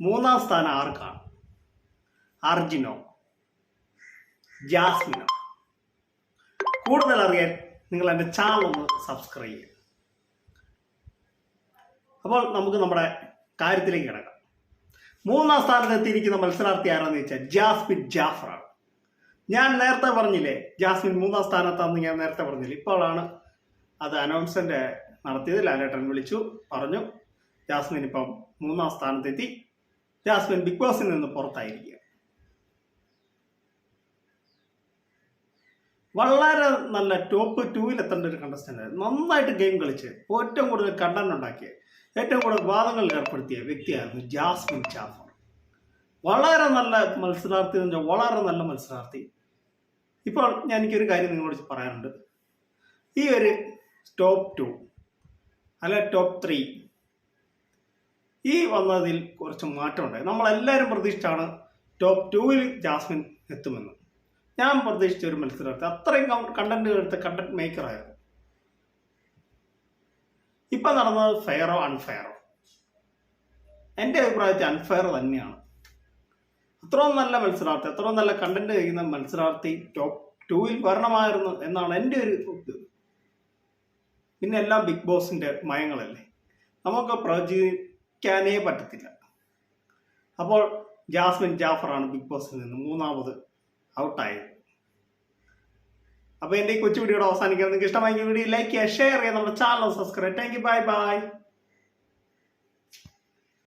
മൂന്നാം സ്ഥാനം ആർക്കാണ്? അർജുനോ, ജാസ്മിനോ? കൂടുതൽ അറിയാൻ നിങ്ങൾ എൻ്റെ ചാനൽ ഒന്ന് സബ്സ്ക്രൈബ് ചെയ്യുക. അപ്പോൾ നമുക്ക് നമ്മുടെ കാര്യത്തിലേക്ക് കിടക്കാം. മൂന്നാം സ്ഥാനത്ത് എത്തിയിരിക്കുന്ന മത്സരാർത്ഥി ആരാന്ന് ചോദിച്ചാൽ ജാസ്മിൻ ജാഫറാണ്. ഞാൻ നേരത്തെ പറഞ്ഞില്ലേ ജാസ്മിൻ മൂന്നാം സ്ഥാനത്താണെന്ന് ഞാൻ നേരത്തെ പറഞ്ഞില്ലേ. ഇപ്പോഴാണ് അത് അനൗൺസ്മെന്റ് നടത്തിയത്. ലാലേട്ടൻ വിളിച്ചു പറഞ്ഞു ജാസ്മിൻ ഇപ്പം മൂന്നാം സ്ഥാനത്തെത്തി. ജാസ്മിൻ ബിഗ് ബോസിൽ നിന്ന് പുറത്തായിരിക്കുക. വളരെ നല്ല ടോപ്പ് 2-ൽ എത്തേണ്ട ഒരു കണ്ടസ്റ്റന്റ് ആയിരുന്നു. നന്നായിട്ട് ഗെയിം കളിച്ച് ഏറ്റവും കൂടുതൽ കണ്ടന്റ് ഉണ്ടാക്കിയ, ഏറ്റവും കൂടുതൽ വാദങ്ങളിൽ ഏർപ്പെടുത്തിയ വ്യക്തിയായിരുന്നു ജാസ്മിൻ ജാഫർ. വളരെ നല്ല മത്സരാർത്ഥി എന്ന് വെച്ചാൽ വളരെ നല്ല മത്സരാർത്ഥി. ഇപ്പോൾ എനിക്കൊരു കാര്യം നിങ്ങളോട് പറയാനുണ്ട്. ഈ ഒരു ടോപ്പ് 2 അല്ലെ ടോപ്പ് 3 ഈ വന്നതിൽ കുറച്ച് മാറ്റമുണ്ടായി. നമ്മളെല്ലാവരും പ്രതീക്ഷിച്ചാണ് ടോപ്പ് 2-ൽ ജാസ്മിൻ എത്തുമെന്ന്. ഞാൻ പ്രതീക്ഷിച്ച ഒരു മത്സരാർത്ഥി അത്രയും കണ്ടന്റ് എടുത്ത കണ്ടന്റ് മേക്കറായിരുന്നു. ഇപ്പം നടന്നത് ഫെയറോ അൺഫെയറോ? എൻ്റെ അഭിപ്രായത്തിൽ അൺഫെയർ തന്നെയാണ്. അത്രയും നല്ല മത്സരാർത്ഥി, അത്രയും നല്ല കണ്ടന്റ് ചെയ്യുന്ന മത്സരാർത്ഥി ടോപ്പ് 2-ൽ വരണമായിരുന്നു എന്നാണ് എൻ്റെ ഒരു ഇത്. പിന്നെ എല്ലാം ബിഗ് ബോസിൻ്റെ മയങ്ങളല്ലേ, നമുക്ക് പ്രവചിക്കാനേ പറ്റത്തില്ല. അപ്പോൾ ജാസ്മിൻ ജാഫറാണ് ബിഗ് ബോസിൽ നിന്ന് മൂന്നാമത് ഔട്ടായത്. അപ്പോൾ എൻ്റെ ഈ കൊച്ചു വീഡിയോയുടെ അവസാനിക്കാൻ നിങ്ങൾക്ക് ഇഷ്ടമായെങ്കിൽ വീഡിയോ ലൈക്ക് ചെയ്യുക, ഷെയർ ചെയ്യുക, നമ്മുടെ channel subscribe. Thank you, bye bye.